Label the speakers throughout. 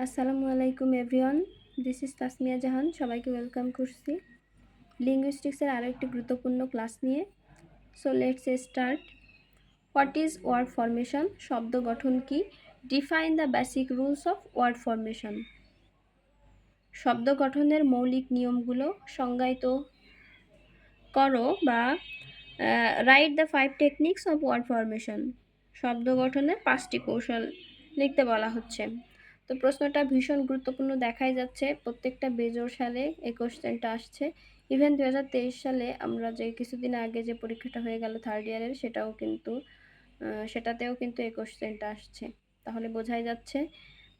Speaker 1: আসসালামু আলাইকুম everyone, this is Tasmia Jahan. সবাইকে ওয়েলকাম করছি লিঙ্গুইস্টিক্সের আরও একটি গুরুত্বপূর্ণ ক্লাস নিয়ে। So let's start. What is word formation? শব্দ গঠন কি? Define the basic rules of word formation. শব্দ গঠনের মৌলিক নিয়মগুলো সংজ্ঞায়িত করো বা write the 5 techniques of word formation. শব্দ গঠনের 5টি কৌশল লিখতে বলা হচ্ছে। তো প্রশ্নটা ভীষণ গুরুত্বপূর্ণ দেখাই যাচ্ছে। প্রত্যেকটা বেজোড় সালে এই কোশ্চেনটা আসছে। ইভেন 2023 সালে আমরা যে কিছুদিন আগে যে পরীক্ষাটা হয়ে গেল থার্ড ইয়ারের, সেটাতেও কিন্তু এই কোশ্চেনটা আসছে। তাহলে বোঝাই যাচ্ছে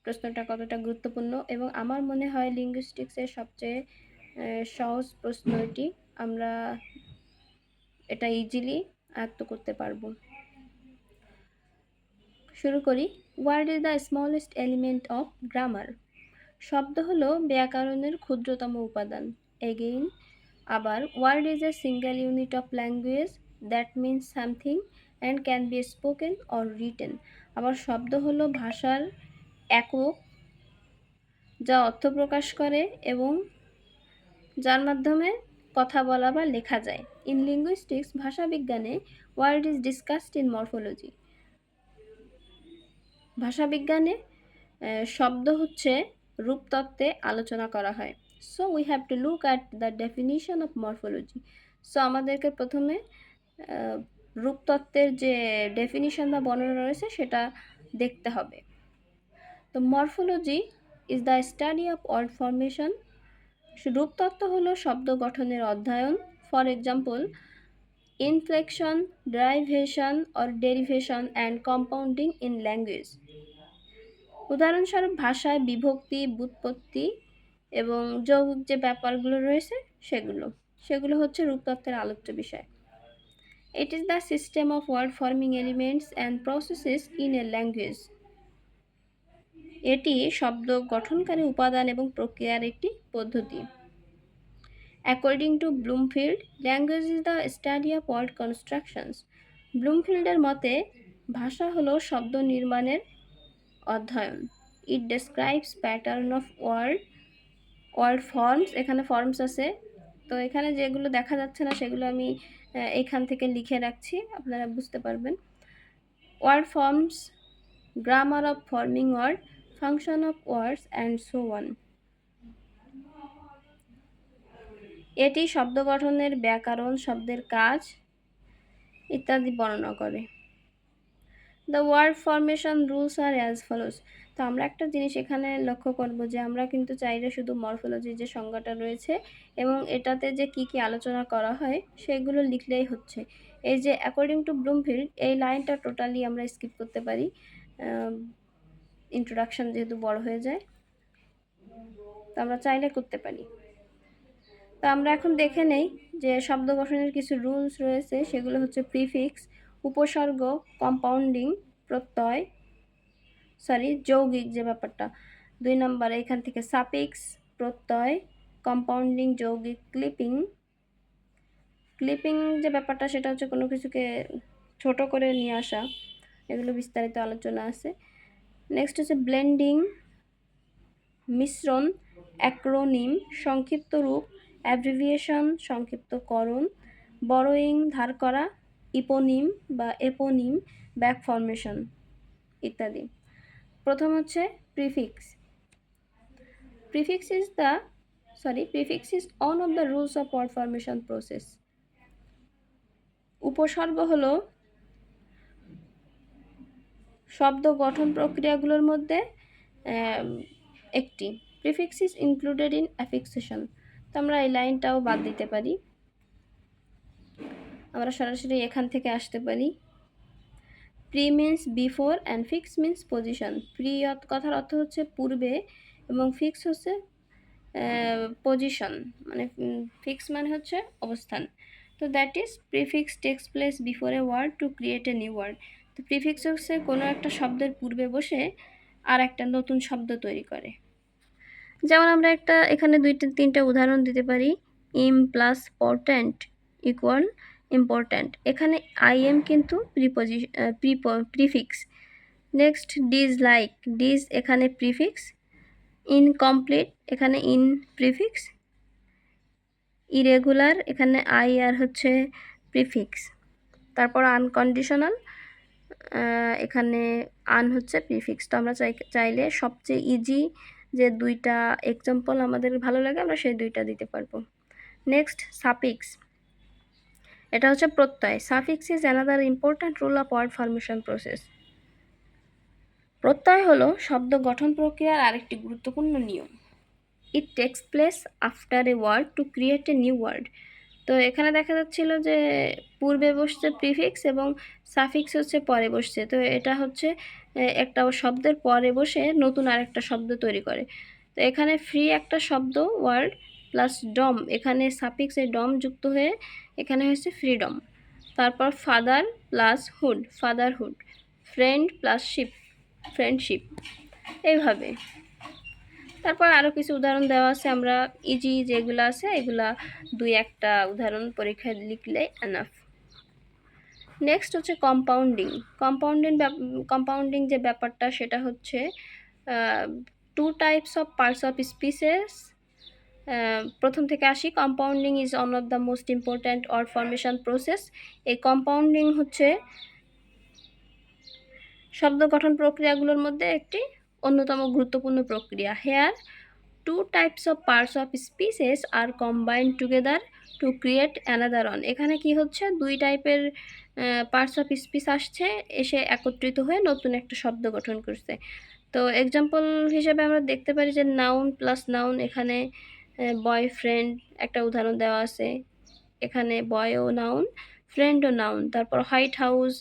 Speaker 1: প্রশ্নটা কতটা গুরুত্বপূর্ণ। এবং আমার মনে হয় লিঙ্গুইস্টিক্সের সবচেয়ে সহজ প্রশ্ন এটি। আমরা এটা ইজিলি আয়ত্ত করতে পারবো। শুরু করি। Word is the smallest element of grammar. শব্দ হলো ব্যাকরণের ক্ষুদ্রতম উপাদান। এগেইন, আবার word is a single unit of language that means something and can be spoken or written. আবার শব্দ হলো ভাষার একক, যা অর্থ প্রকাশ করে এবং যার মাধ্যমে কথা বলা বা লেখা যায়। ইন লিঙ্গুইস্টিক্স, ভাষাবিজ্ঞানে, word is discussed in morphology. ভাষাবিজ্ঞানে শব্দ হচ্ছে রূপতত্ত্বে আলোচনা করা হয়। So we have to look at the definition of morphology. সো আমাদেরকে প্রথমে রূপতত্ত্বের যে ডেফিনিশন বা বর্ণনা রয়েছে সেটা দেখতে হবে। তো morphology is the study of word formation. রূপতত্ত্ব হলো শব্দ গঠনের অধ্যয়ন। For example, inflection, derivation or derivation and compounding in language. উদাহরণস্বরূপ ভাষায় বিভক্তি, ব্যুৎপত্তি এবং যৌগিক যে ব্যাপারগুলো রয়েছে সেগুলো হচ্ছে রূপতত্ত্বের আলোচ্য বিষয়। It is the system of word forming elements and processes in a language. এটি শব্দ গঠনকারী উপাদান এবং প্রক্রিয়ার একটি পদ্ধতি। According to Bloomfield, language is the study of word constructions. ব্লুমফিল্ডের মতে ভাষা হলো শব্দ নির্মাণের অধ্যয়ন। It describes pattern of word forms. এখানে ফর্মস আছে, তো এখানে যেগুলো দেখা যাচ্ছে না সেগুলো আমি এখান থেকে লিখে রাখছি, আপনারা বুঝতে পারবেন। Word forms, grammar of forming word, function of words and so on. এটি শব্দ গঠনের ব্যাকরণ, শব্দের কাজ ইত্যাদি বর্ণনা করে। The word formation rules are as follows. তো আমরা একটা জিনিস এখানে লক্ষ্য করব যে আমরা কিন্তু চাইলে শুধু মরফোলজির যে সংজ্ঞাটা রয়েছে এবং এটাতে যে কি কি আলোচনা করা হয় সেগুলো লিখলেই হচ্ছে। এই যে অ্যাকর্ডিং টু ব্লুমফিল্ড, এই লাইনটা টোটালি আমরা স্কিপ করতে পারি, ইন্ট্রোডাকশন যেহেতু বড় হয়ে যায়, তো আমরা চাইলে করতে পারি। তো আমরা এখন দেখে নেই যে শব্দ গঠনের কিছু রুলস রয়েছে। সেগুলো হচ্ছে প্রিফিক্স, উপসর্গ, কম্পাউন্ডিং, প্রত্যয়, যৌগিক যে ব্যাপারটা 2 নম্বরে, এখান থেকে সাফিক্স, প্রত্যয়, কম্পাউন্ডিং, যৌগিক, ক্লিপিং যে ব্যাপারটা সেটা হচ্ছে কোনো কিছুকে ছোট করে নিয়ে আসা। এগুলো বিস্তারিত আলোচনা আছে। নেক্সট হচ্ছে ব্লেন্ডিং, মিশ্রণ, অ্যাক্রোনিম, সংক্ষিপ্ত রূপ, অ্যাব্রিভিয়েশন, সংক্ষিপ্তকরণ, বরোয়িং, ধার করা, ইপোনিম বা এপোনিম, ব্যাক ফরমেশন ইত্যাদি। প্রথম হচ্ছে prefix. Prefix is one of the rules of word formation process. উপসর্গ হলো শব্দ গঠন প্রক্রিয়াগুলোর মধ্যে একটি। Prefix is included in affixation. তো আমরা এই লাইনটাও বাদ দিতে পারি, আমরা সরাসরি এখান থেকে আসতে পারি। Pre means before and fix means position. Pre কথার অর্থ হচ্ছে পূর্বে এবং ফিক্স হচ্ছে পজিশন, মানে ফিক্স মানে হচ্ছে অবস্থান। তো that is prefix takes place before a word to create a new word. তো প্রিফিক্স হচ্ছে কোনো একটা শব্দের পূর্বে বসে আর একটা নতুন শব্দ তৈরি করে। যেমন আমরা এখানে 2-3টা উদাহরণ দিতে পারি। ইম প্লাস পর্টেন্ট ইকুয়াল ইম্পর্ট্যান্ট। এখানে আই এম কিন্তু প্রিফিক্স। নেক্সট ডিজ লাইক, ডিজ এখানে প্রিফিক্স, ইনকমপ্লিট, এখানে ইন প্রিফিক্স। ইরেগুলার, এখানে আই আর হচ্ছে প্রিফিক্স। তারপর আনকন্ডিশনাল, এখানে আন হচ্ছে প্রিফিক্স। তো আমরা চাইলে সবচেয়ে ইজি যে দুইটা এক্সাম্পল আমাদের ভালো লাগে আমরা সেই দুইটা দিতে পারবো। নেক্সট সাফিক্স, এটা হচ্ছে প্রত্যয়। Suffix is another important rule of word formation process. প্রত্যয় হলো শব্দ গঠন প্রক্রিয়ার আরেকটি গুরুত্বপূর্ণ নিয়ম। It takes place after a word to create a new word. তো এখানে দেখা যাচ্ছিল যে পূর্বে বসছে প্রিফিক্স এবং সাফিক্স হচ্ছে পরে বসছে। তো এটা হচ্ছে একটা শব্দের পরে বসে নতুন আরেকটা শব্দ তৈরি করে। তো এখানে ফ্রি একটা শব্দ ওয়ার্ড প্লাস ডম, এখানে সাফিক্সে ডম যুক্ত হয়ে এখানে হচ্ছে ফ্রিডম। তারপর father plus hood, fatherhood. Friend plus ship, friendship, এইভাবে। তারপর আরও কিছু উদাহরণ দেওয়া আছে, আমরা ইজি যেগুলো আছে এগুলা দুই একটা উদাহরণ পরীক্ষায় লিখলে এনাফ। নেক্সট হচ্ছে কম্পাউন্ডিং। কম্পাউন্ডিং যে ব্যাপারটা সেটা হচ্ছে two types of parts of speeches. প্রথম থেকে আসি, compounding is one of the most important word formation process. এই কম্পাউন্ডিং হচ্ছে শব্দ গঠন প্রক্রিয়াগুলোর মধ্যে একটি অন্যতম গুরুত্বপূর্ণ প্রক্রিয়া। Here two types of parts of speeches are combined together to create another one. এখানে কি হচ্ছে, দুই টাইপের পার্টস অফ স্পিস আসছে, এসে একত্রিত হয়ে নতুন একটা শব্দ গঠন করছে। তো এক্সাম্পল হিসেবে আমরা দেখতে পারি যে নাউন প্লাস নাউন, এখানে বয়ফ্রেন্ড একটা উদাহরণ দেওয়া আছে, এখানে বয়ও নাউন, ফ্রেন্ডও নাউন। তারপর হোয়াইট হাউস,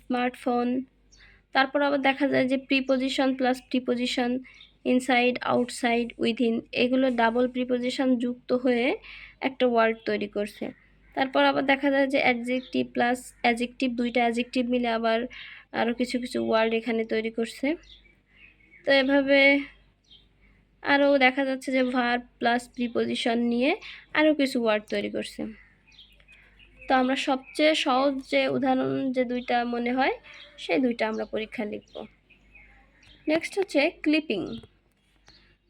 Speaker 1: স্মার্টফোন। তারপর আবার দেখা যায় যে preposition plus preposition, inside, outside, within, এগুলো ডাবল প্রিপোজিশন যুক্ত হয়ে একটা ওয়ার্ড তৈরি করছে। তারপর আবার দেখা যায় যে অ্যাডজেক্টিভ প্লাস অ্যাডজেক্টিভ, দুইটা অ্যাডজেক্টিভ মিলে আবার আরও কিছু কিছু ওয়ার্ড এখানে তৈরি করছে। তো এভাবে আরও দেখা যাচ্ছে যে ভার্ব প্লাস প্রিপোজিশন নিয়ে আরও কিছু ওয়ার্ড তৈরি করছে। তো আমরা সবচেয়ে সহজ যে উদাহরণ যে দুইটা মনে হয় সেই দুইটা আমরা পরীক্ষা লিখব। নেক্সট হচ্ছে clipping.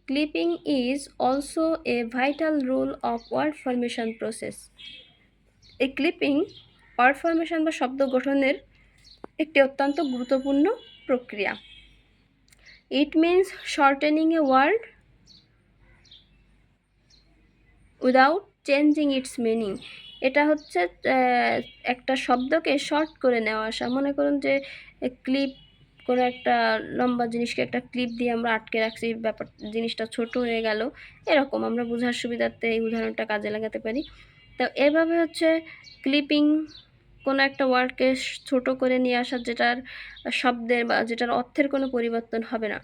Speaker 1: Clipping is also a vital rule of word formation process. এই ক্লিপিং ওয়ার্ড ফরমেশন বা শব্দ গঠনের একটি অত্যন্ত গুরুত্বপূর্ণ প্রক্রিয়া। It means shortening a word without changing its meaning. এটা হচ্ছে একটা শব্দকে শর্ট করে নেওয়া আসা। মনে করুন যে ক্লিপ, কোনো একটা লম্বা জিনিসকে একটা ক্লিপ দিয়ে আমরা আটকে রাখছি, ব্যাপার জিনিসটা ছোট হয়ে গেল, এরকম আমরা বোঝার সুবিধার্থে এই উদাহরণটা কাজে লাগাতে পারি। তো এভাবে হচ্ছে ক্লিপিং কোনো একটা ওয়ার্ডকে ছোট করে নিয়ে আসা, যেটার শব্দের বা যেটার অর্থের কোনো পরিবর্তন হবে না।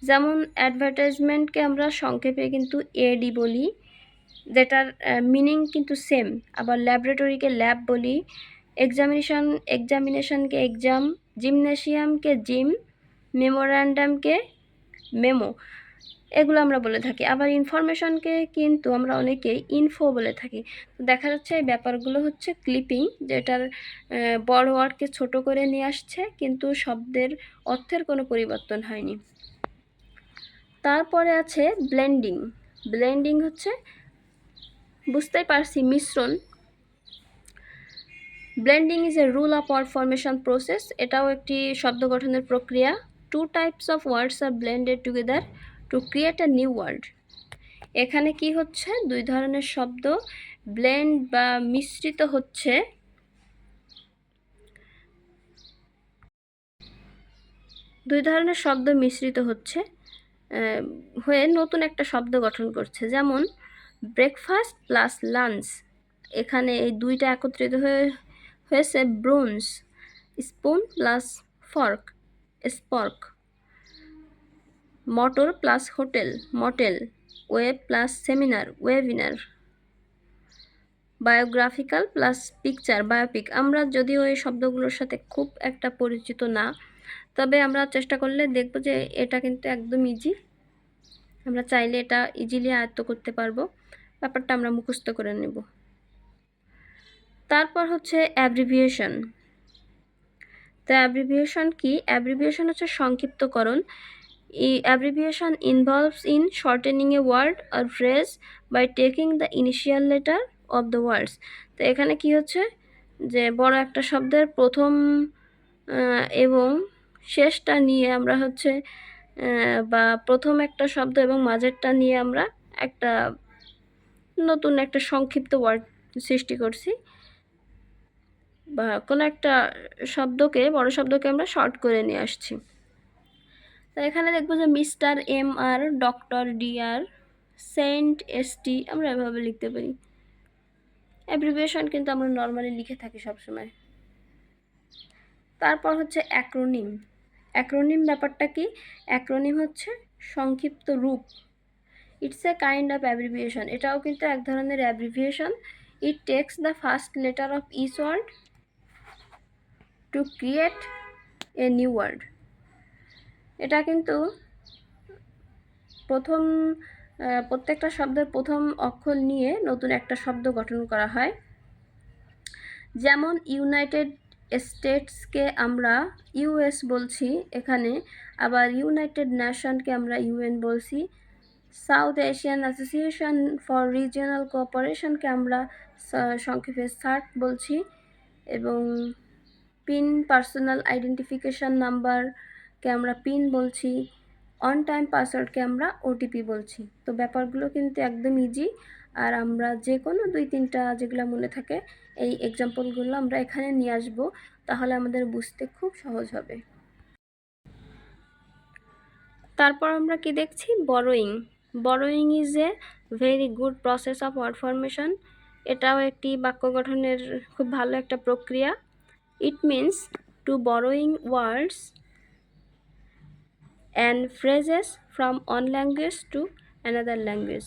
Speaker 1: যেমন অ্যাডভার্টাইজমেন্টকে আমরা সংক্ষেপে কিন্তু এডি বলি, যেটার মিনিং কিন্তু সেম। আবার ল্যাবরেটরিকে ল্যাব বলি, এক্সামিনেশনকে এক্সাম, জিমনেশিয়ামকে জিম, মেমোরান্ডামকে মেমো, এগুলো আমরা বলে থাকি। আবার ইনফরমেশনকে কিন্তু আমরা অনেকেই ইনফো বলে থাকি। তো দেখা যাচ্ছে এই ব্যাপারগুলো হচ্ছে ক্লিপিং, যেটার বড় ওয়ার্ডকে ছোট করে নিয়ে আসছে কিন্তু শব্দের অর্থের কোনো পরিবর্তন হয়নি। তারপরে আছে ব্লেন্ডিং। ব্লেন্ডিং হচ্ছে, বুঝতেই পারছি, মিশ্রণ। Blending is a rule of word formation process. এটাও একটি শব্দ গঠনের প্রক্রিয়া। Two types of words are blended together to create a new word. এখানে কি হচ্ছে, দুই ধরনের শব্দ ব্লেন্ড বা মিশ্রিত হচ্ছে, দুই ধরনের শব্দ মিশ্রিত হচ্ছে হয়ে নতুন একটা শব্দ গঠন করছে। যেমন ব্রেকফাস্ট প্লাস লাঞ্চ, এখানে এই দুইটা একত্রিত হয়েছে brunch. Spoon plus fork, spork. Motor plus hotel, motel. Web plus seminar, webinar. Biographical plus picture, biopic. আমরা যদিও এই শব্দগুলোর সাথে খুব একটা পরিচিত না, তবে আমরা চেষ্টা করলে দেখব যে এটা কিন্তু একদম ইজি, আমরা চাইলে এটা ইজিলি আয়ত্ত করতে পারবো, ব্যাপারটা আমরা মুখস্থ করে নেব। তারপর হচ্ছে অ্যাব্রিভিয়েশন। তো অ্যাব্রিভিয়েশন কি? অ্যাব্রিভিয়েশন হচ্ছে সংক্ষিপ্তকরণ। Abbreviation involves in shortening a word or phrase by taking the initial letter of the words. তো এখানে কি হচ্ছে যে বড় একটা শব্দের প্রথম এবং শেষটা নিয়ে আমরা হচ্ছে বা প্রথম একটা শব্দ এবং মাঝেরটা নিয়ে আমরা একটা নতুন একটা সংক্ষিপ্ত ওয়ার্ড সৃষ্টি করছি, বা কোনো একটা শব্দকে বড় শব্দকে আমরা শর্ট করে নিয়ে আসছি। তো এখানে দেখবো যে mister M R, doctor D আর, সেন্ট এস টি আমরা এভাবে লিখতে পারি। অ্যাব্রিভিয়েশন কিন্তু আমরা নর্মালি লিখে থাকি সবসময়। তারপর হচ্ছে অ্যাক্রোনিম। অ্যাক্রোনিম ব্যাপারটা কি? অ্যাক্রোনিম হচ্ছে সংক্ষিপ্ত রূপ। It's a kind of abbreviation. এটাও কিন্তু এক ধরনের abbreviation. It takes the first letter of each word to create a new word. এটা কিন্তু প্রত্যেকটা শব্দের প্রথম অক্ষর নিয়ে নতুন একটা শব্দ গঠন করা হয়। যেমন ইউনাইটেড স্টেটসকে আমরা ইউএস বলছি এখানে, আবার ইউনাইটেড নেশনকে আমরা ইউএন বলছি। South Asian Association for Regional কোঅপারেশনকে আমরা সংক্ষেপে সার্ক বলছি, এবং পিন পার্সোনাল আইডেন্টিফিকেশন নাম্বারকে আমরা পিন বলছি। অন টাইম পাসওয়ার্ডকে আমরা ওটিপি বলছি। তো ব্যাপারগুলো কিন্তু একদম ইজি, আর আমরা যে কোনো 2-3টা যেগুলো মনে থাকে এই এক্সাম্পলগুলো আমরা এখানে নিয়ে আসব, তাহলে আমাদের বুঝতে খুব সহজ হবে। তারপর আমরা কি দেখছি? Borrowing. Borrowing is a very good process of word formation. এটাও একটি বাক্য গঠনের খুব ভালো একটা প্রক্রিয়া। It means to borrowing words and phrases from one language to another language.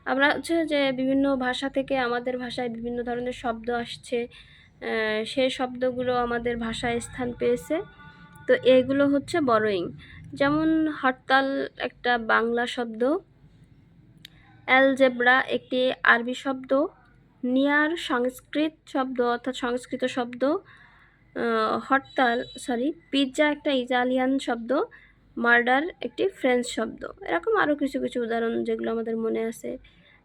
Speaker 1: আমরা হচ্ছে যে বিভিন্ন ভাষা থেকে আমাদের ভাষায় বিভিন্ন ধরনের শব্দ আসছে, সেই শব্দগুলো আমাদের ভাষায় স্থান পেয়েছে, তো এগুলো হচ্ছে বরোয়িং। যেমন হরতাল একটা বাংলা শব্দ, অ্যালজেব্রা একটি আরবি শব্দ, নিয়ার সংস্কৃত শব্দ অর্থাৎ সংস্কৃত শব্দ, পিৎজা একটা ইটালিয়ান শব্দ, মার্ডার একটি ফ্রেঞ্চ শব্দ। এরকম আরও কিছু কিছু উদাহরণ যেগুলো আমাদের মনে আছে,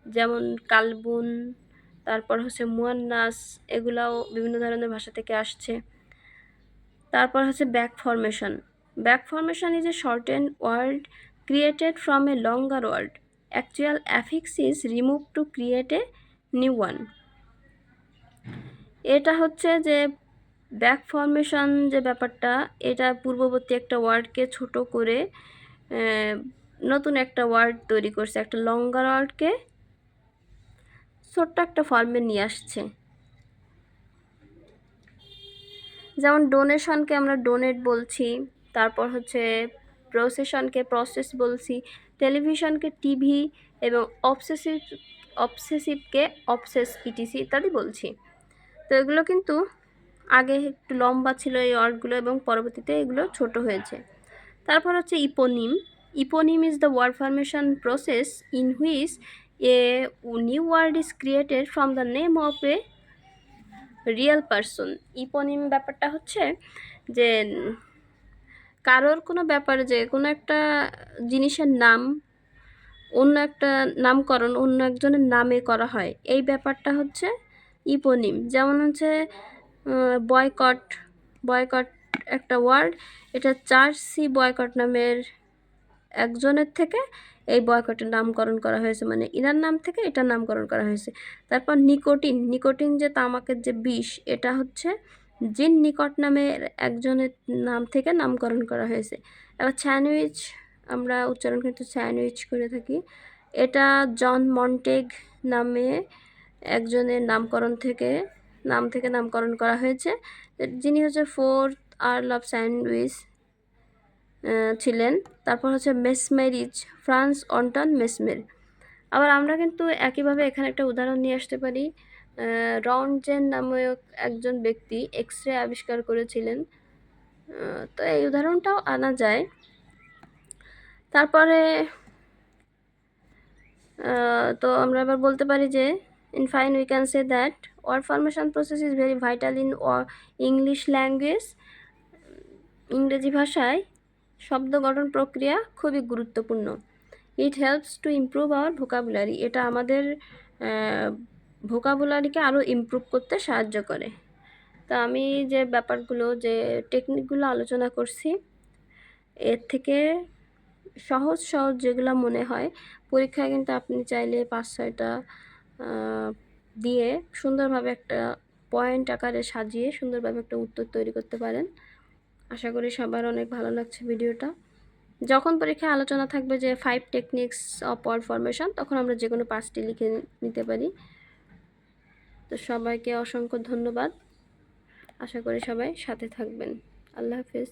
Speaker 1: যেমন কালবুন, তারপর হচ্ছে মুয়ান্নাস, এগুলাও বিভিন্ন ধরনের ভাষা থেকে আসছে। তারপর হচ্ছে back formation. Back formation is a shorten word created from a longer word. Actual affix is remove to create a new one. এটা হচ্ছে যে ব্যাক ফরমেশন যে ব্যাপারটা, এটা পূর্ববর্তী একটা ওয়ার্ডকে ছোট করে নতুন একটা ওয়ার্ড তৈরি করছে, একটা লঙ্গার ওয়ার্ডকে ছোট্ট একটা ফর্মে নিয়ে আসছে। যেমন ডোনেশনকে আমরা ডোনেট বলছি, তারপর হচ্ছে প্রসেশনকে প্রসেস বলছি, টেলিভিশনকে টিভি, এবং অবসেসিভকে অবসেস ইটিসি ইত্যাদি বলছি। তো এগুলো কিন্তু আগে একটু লম্বা ছিল এই ওয়ার্ডগুলো, এবং পরবর্তীতে এগুলো ছোট হয়েছে। তারপর হচ্ছে eponym. Eponym is the word formation process in which a new word is created from the name of a real person. Eponym ব্যাপারটা হচ্ছে যে কারোর কোনো ব্যাপারে, যে কোনো একটা জিনিসের নাম অন্য একটা নামকরণ অন্য একজনের নামে করা হয়, এই ব্যাপারটা হচ্ছে ইপোনিম। যেমন হচ্ছে বয়কট। বয়কট একটা ওয়ার্ড, এটা চার্লস সি বয়কট নামের একজনের থেকে এই বয়কটের নামকরণ করা হয়েছে, মানে ইনার নাম থেকে এটার নামকরণ করা হয়েছে। তারপর নিকোটিন। নিকোটিন যে তামাকের যে বিষ, এটা হচ্ছে জিন নিকট নামের একজনের নাম থেকে নামকরণ করা হয়েছে। এবার স্যান্ডউইচ, আমরা উচ্চারণ কিন্তু স্যান্ডউইচ করে থাকি, এটা জন মন্টেগ নামে একজনের নাম থেকে নামকরণ করা হয়েছে, যিনি হচ্ছে 4th আর্ল অফ স্যান্ডউইচ ছিলেন। তারপর হচ্ছে মেসমেরিজ, ফ্রান্স অন্টন মেসমের। আবার আমরা কিন্তু একইভাবে এখানে একটা উদাহরণ নিয়ে আসতে পারি। রন্টজেন নামক একজন ব্যক্তি এক্স রে আবিষ্কার করেছিলেন, তো এই উদাহরণটাও আনা যায়। তারপরে তো আমরা এবার বলতে পারি যে in fine we can say that word formation process is very vital in English language. ইংরেজি ভাষায় শব্দ গঠন প্রক্রিয়া খুবই গুরুত্বপূর্ণ। It helps to improve our vocabulary, এটা আমাদের ভোকাবুলারিকে আরও ইমপ্রুভ করতে সাহায্য করে। তা আমি যে ব্যাপারগুলো যে টেকনিকগুলো আলোচনা করছি, এর থেকে সহজ সহজ যেগুলো মনে হয় পরীক্ষায় কিন্তু আপনি চাইলে 5-6টা দিয়ে সুন্দরভাবে একটা পয়েন্ট আকারে সাজিয়ে সুন্দরভাবে একটা উত্তর তৈরি করতে পারেন। আশা করি সবার অনেক ভালো লাগছে ভিডিওটা। যখন পরীক্ষায় আলোচনা থাকবে যে 5 টেকনিক্স অফ ওয়ার্ড ফরমেশন, তখন আমরা যে কোনো 5টি লিখে নিতে পারি। তো সবাইকে অসংখ্য ধন্যবাদ। আশা করি সবাই সাথে থাকবেন। আল্লাহ হাফেজ।